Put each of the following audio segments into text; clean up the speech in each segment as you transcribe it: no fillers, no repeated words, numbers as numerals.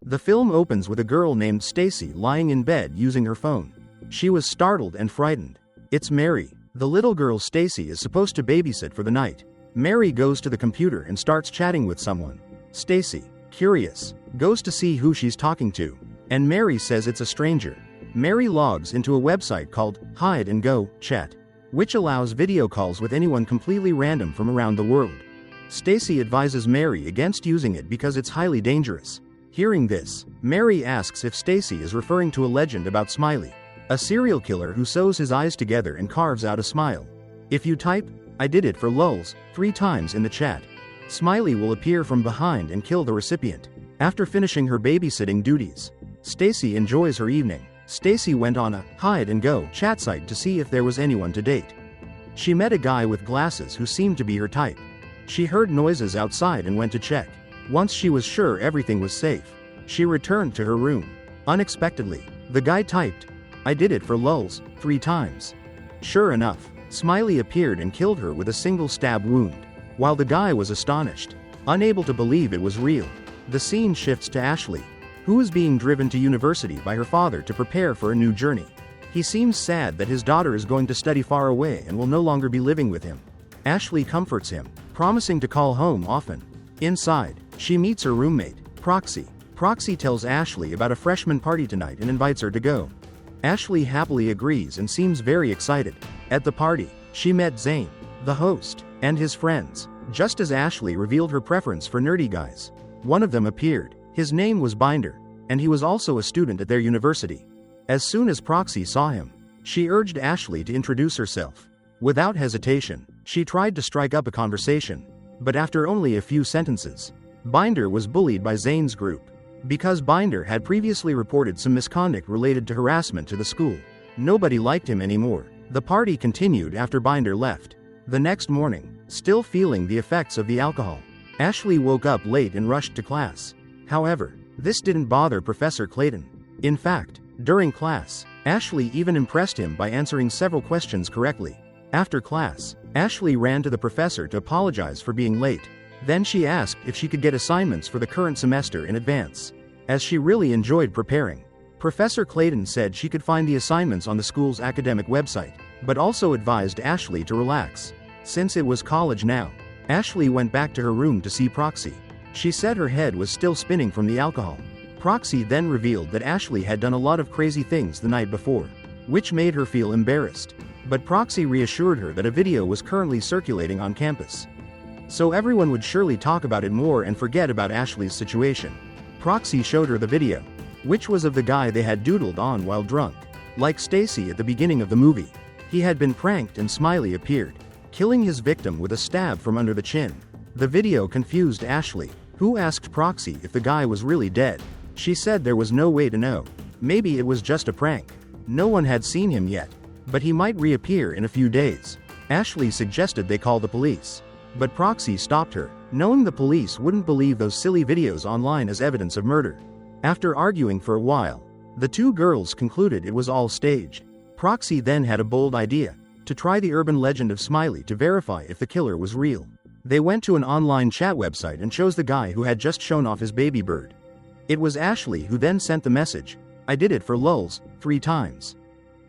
The film opens with a girl named Stacy lying in bed using her phone. She was startled and frightened. It's Mary. The little girl Stacy is supposed to babysit for the night. Mary goes to the computer and starts chatting with someone. Stacy, curious, goes to see who she's talking to, and Mary says it's a stranger. Mary logs into a website called Hide and Go Chat, which allows video calls with anyone completely random from around the world. Stacy advises Mary against using it because it's highly dangerous. Hearing this, Mary asks if Stacy is referring to a legend about Smiley, a serial killer who sews his eyes together and carves out a smile. If you type, "I did it for lulz," 3 times in the chat, Smiley will appear from behind and kill the recipient. After finishing her babysitting duties, Stacy enjoys her evening. Stacy went on a Hide and Go chat site to see if there was anyone to date. She met a guy with glasses who seemed to be her type. She heard noises outside and went to check. Once she was sure everything was safe, she returned to her room. Unexpectedly, the guy typed, "I did it for lulz," 3 times. Sure enough, Smiley appeared and killed her with a single stab wound. While the guy was astonished, unable to believe it was real, the scene shifts to Ashley, who is being driven to university by her father to prepare for a new journey. He seems sad that his daughter is going to study far away and will no longer be living with him. Ashley comforts him, promising to call home often. Inside, she meets her roommate, Proxy. Proxy tells Ashley about a freshman party tonight and invites her to go. Ashley happily agrees and seems very excited. At the party, she met Zane, the host, and his friends. Just as Ashley revealed her preference for nerdy guys, one of them appeared. His name was Binder, and he was also a student at their university. As soon as Proxy saw him, she urged Ashley to introduce herself. Without hesitation, she tried to strike up a conversation, but after only a few sentences, Binder was bullied by Zane's group. Because Binder had previously reported some misconduct related to harassment to the school, nobody liked him anymore. The party continued after Binder left. The next morning, still feeling the effects of the alcohol, Ashley woke up late and rushed to class. However, this didn't bother Professor Clayton. In fact, during class, Ashley even impressed him by answering several questions correctly. After class, Ashley ran to the professor to apologize for being late. Then she asked if she could get assignments for the current semester in advance, as she really enjoyed preparing. Professor Clayton said she could find the assignments on the school's academic website, but also advised Ashley to relax, since it was college now. Ashley went back to her room to see Proxy. She said her head was still spinning from the alcohol. Proxy then revealed that Ashley had done a lot of crazy things the night before, which made her feel embarrassed. But Proxy reassured her that a video was currently circulating on campus, so everyone would surely talk about it more and forget about Ashley's situation. Proxy showed her the video, which was of the guy they had doodled on while drunk. Like Stacy at the beginning of the movie, he had been pranked and Smiley appeared, killing his victim with a stab from under the chin. The video confused Ashley, who asked Proxy if the guy was really dead. She said there was no way to know. Maybe it was just a prank. No one had seen him yet, but he might reappear in a few days. Ashley suggested they call the police, but Proxy stopped her, knowing the police wouldn't believe those silly videos online as evidence of murder. After arguing for a while, the two girls concluded it was all staged. Proxy then had a bold idea, to try the urban legend of Smiley to verify if the killer was real. They went to an online chat website and chose the guy who had just shown off his baby bird. It was Ashley who then sent the message, "I did it for lulz," 3 times.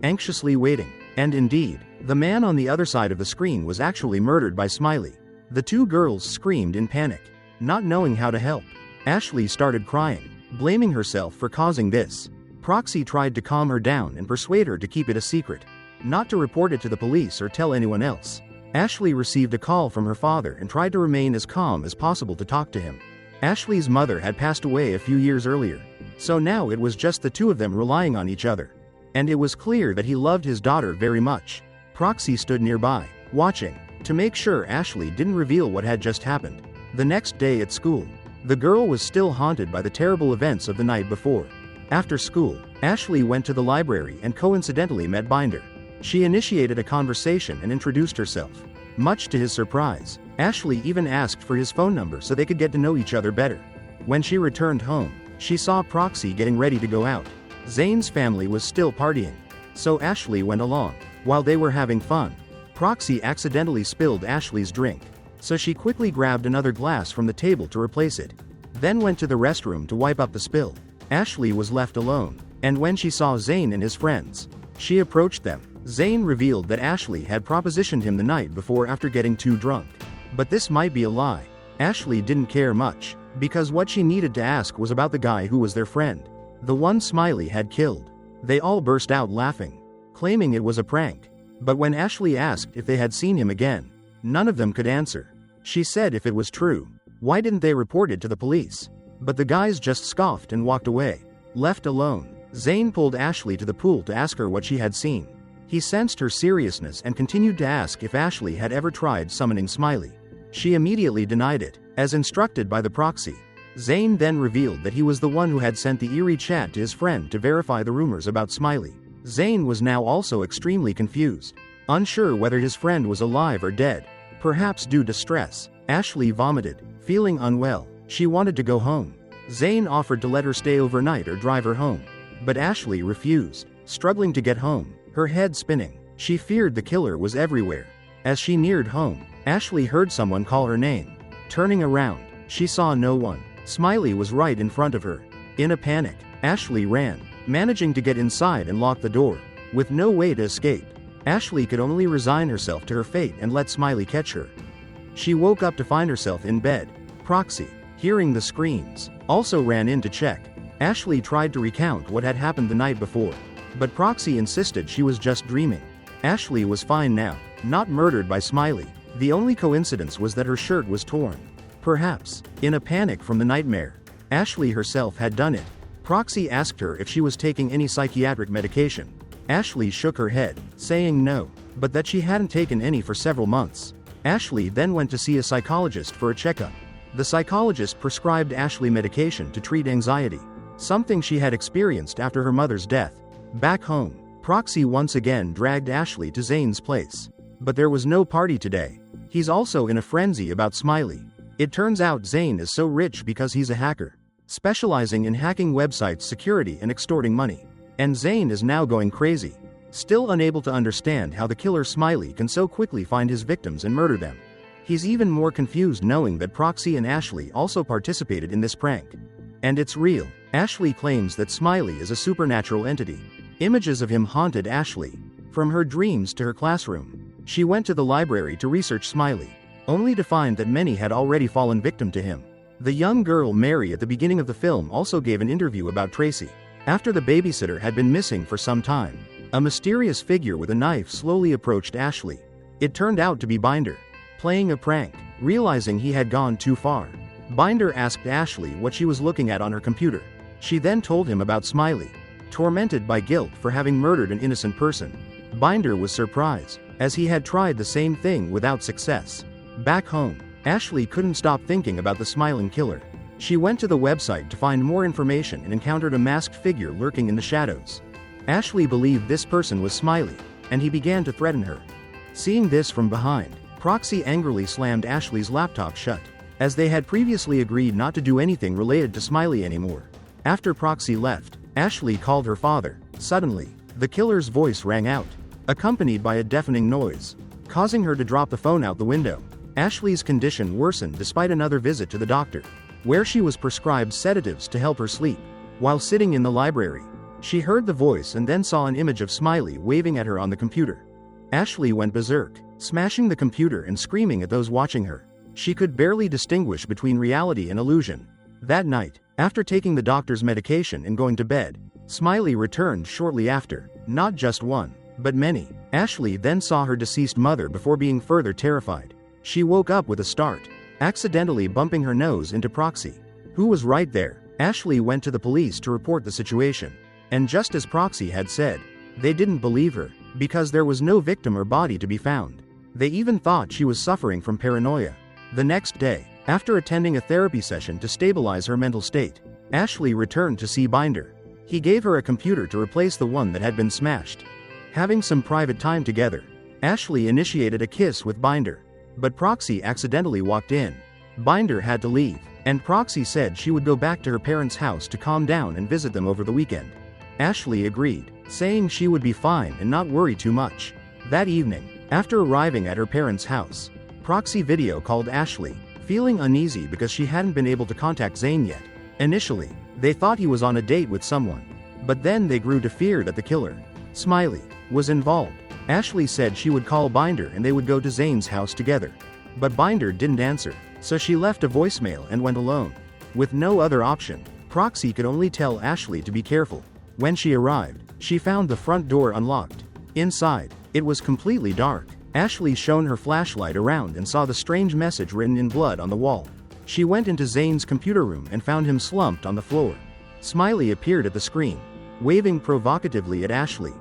Anxiously waiting, and indeed, the man on the other side of the screen was actually murdered by Smiley. The two girls screamed in panic, not knowing how to help. Ashley started crying, blaming herself for causing this. Proxy tried to calm her down and persuade her to keep it a secret, not to report it to the police or tell anyone else. Ashley received a call from her father and tried to remain as calm as possible to talk to him. Ashley's mother had passed away a few years earlier, so now it was just the two of them relying on each other. And it was clear that he loved his daughter very much. Proxy stood nearby, watching, to make sure Ashley didn't reveal what had just happened. The next day at school, the girl was still haunted by the terrible events of the night before. After school, Ashley went to the library and coincidentally met Binder. She initiated a conversation and introduced herself. Much to his surprise, Ashley even asked for his phone number so they could get to know each other better. When she returned home, she saw Proxy getting ready to go out. Zane's family was still partying, so Ashley went along. While they were having fun, Proxy accidentally spilled Ashley's drink, so she quickly grabbed another glass from the table to replace it. then went to the restroom to wipe up the spill. Ashley was left alone, and when she saw Zane and his friends, she approached them. Zane revealed that Ashley had propositioned him the night before after getting too drunk. But this might be a lie. Ashley didn't care much, because what she needed to ask was about the guy who was their friend, the one Smiley had killed. They all burst out laughing, claiming it was a prank. But when Ashley asked if they had seen him again, none of them could answer. She said if it was true, why didn't they report it to the police? But the guys just scoffed and walked away. Left alone, Zane pulled Ashley to the pool to ask her what she had seen. He sensed her seriousness and continued to ask if Ashley had ever tried summoning Smiley. She immediately denied it, as instructed by the proxy. Zane then revealed that he was the one who had sent the eerie chat to his friend to verify the rumors about Smiley. Zane was now also extremely confused, unsure whether his friend was alive or dead. Perhaps due to stress, Ashley vomited, feeling unwell. She wanted to go home. Zane offered to let her stay overnight or drive her home, but Ashley refused, struggling to get home, her head spinning. She feared the killer was everywhere. As she neared home, Ashley heard someone call her name. Turning around, she saw no one. Smiley was right in front of her. In a panic, Ashley ran, managing to get inside and lock the door. With no way to escape, Ashley could only resign herself to her fate and let Smiley catch her. She woke up to find herself in bed. Proxy, hearing the screams, also ran in to check. Ashley tried to recount what had happened the night before, but Proxy insisted she was just dreaming. Ashley was fine now, not murdered by Smiley. The only coincidence was that her shirt was torn. Perhaps, in a panic from the nightmare, Ashley herself had done it. Proxy asked her if she was taking any psychiatric medication. Ashley shook her head, saying no, but that she hadn't taken any for several months. Ashley then went to see a psychologist for a checkup. The psychologist prescribed Ashley medication to treat anxiety, something she had experienced after her mother's death. Back home, Proxy once again dragged Ashley to Zane's place. But there was no party today. He's also in a frenzy about Smiley. It turns out Zane is so rich because he's a hacker, specializing in hacking websites' security and extorting money. And Zane is now going crazy, still unable to understand how the killer Smiley can so quickly find his victims and murder them. He's even more confused knowing that Proxy and Ashley also participated in this prank. And it's real. Ashley claims that Smiley is a supernatural entity. Images of him haunted Ashley, from her dreams to her classroom. She went to the library to research Smiley, only to find that many had already fallen victim to him. The young girl Mary at the beginning of the film also gave an interview about Tracy. After the babysitter had been missing for some time, a mysterious figure with a knife slowly approached Ashley. It turned out to be Binder, playing a prank. Realizing he had gone too far, Binder asked Ashley what she was looking at on her computer. She then told him about Smiley. Tormented by guilt for having murdered an innocent person, Binder was surprised, as he had tried the same thing without success. Back home, Ashley couldn't stop thinking about the smiling killer. She went to the website to find more information and encountered a masked figure lurking in the shadows. Ashley believed this person was Smiley, and he began to threaten her. Seeing this from behind, Proxy angrily slammed Ashley's laptop shut, as they had previously agreed not to do anything related to Smiley anymore. After Proxy left, Ashley called her father. Suddenly, the killer's voice rang out, accompanied by a deafening noise, causing her to drop the phone out the window. Ashley's condition worsened despite another visit to the doctor, where she was prescribed sedatives to help her sleep. While sitting in the library, she heard the voice and then saw an image of Smiley waving at her on the computer. Ashley went berserk, smashing the computer and screaming at those watching her. She could barely distinguish between reality and illusion. That night, after taking the doctor's medication and going to bed, Smiley returned shortly after. Not just one, but many. Ashley then saw her deceased mother before being further terrified. She woke up with a start, accidentally bumping her nose into Proxy, who was right there. Ashley went to the police to report the situation. And just as Proxy had said, they didn't believe her, because there was no victim or body to be found. They even thought she was suffering from paranoia. The next day, after attending a therapy session to stabilize her mental state, Ashley returned to see Binder. He gave her a computer to replace the one that had been smashed. Having some private time together, Ashley initiated a kiss with Binder. But Proxy accidentally walked in. Binder had to leave, and Proxy said she would go back to her parents' house to calm down and visit them over the weekend. Ashley agreed, saying she would be fine and not worry too much. That evening, after arriving at her parents' house, Proxy video called Ashley, feeling uneasy because she hadn't been able to contact Zane yet. Initially, they thought he was on a date with someone, but then they grew to fear that the killer, Smiley, was involved. Ashley said she would call Binder and they would go to Zane's house together. But Binder didn't answer, so she left a voicemail and went alone. With no other option, Proxy could only tell Ashley to be careful. When she arrived, she found the front door unlocked. Inside, it was completely dark. Ashley shone her flashlight around and saw the strange message written in blood on the wall. She went into Zane's computer room and found him slumped on the floor. Smiley appeared at the screen, waving provocatively at Ashley.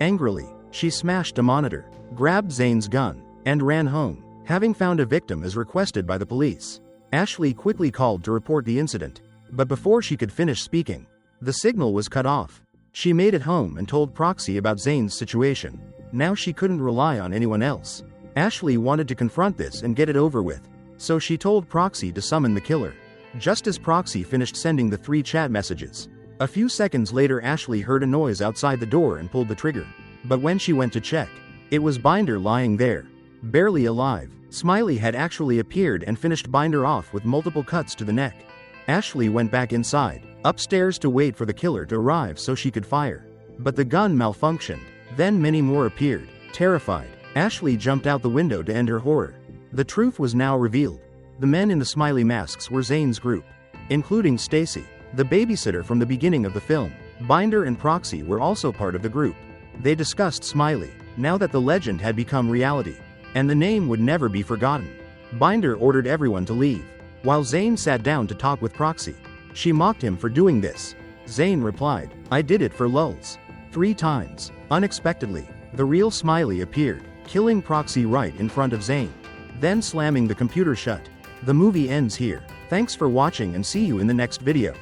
Angrily, she smashed a monitor, grabbed Zane's gun, and ran home, having found a victim as requested by the police. Ashley quickly called to report the incident, but before she could finish speaking, the signal was cut off. She made it home and told Proxy about Zane's situation. Now she couldn't rely on anyone else. Ashley wanted to confront this and get it over with, so she told Proxy to summon the killer. Just as Proxy finished sending the 3 chat messages, a few seconds later Ashley heard a noise outside the door and pulled the trigger. But when she went to check, it was Binder lying there, barely alive. Smiley had actually appeared and finished Binder off with multiple cuts to the neck. Ashley went back inside, upstairs to wait for the killer to arrive so she could fire. But the gun malfunctioned. Then many more appeared. Terrified, Ashley jumped out the window to end her horror. The truth was now revealed. The men in the smiley masks were Zane's group, including Stacy, the babysitter from the beginning of the film. Binder and Proxy were also part of the group. They discussed Smiley, now that the legend had become reality, and the name would never be forgotten. Binder ordered everyone to leave, while Zane sat down to talk with Proxy. She mocked him for doing this. Zane replied, "I did it for lulz." 3 times. Unexpectedly, the real Smiley appeared, killing Proxy right in front of Zane, then slamming the computer shut. The movie ends here. Thanks for watching and see you in the next video.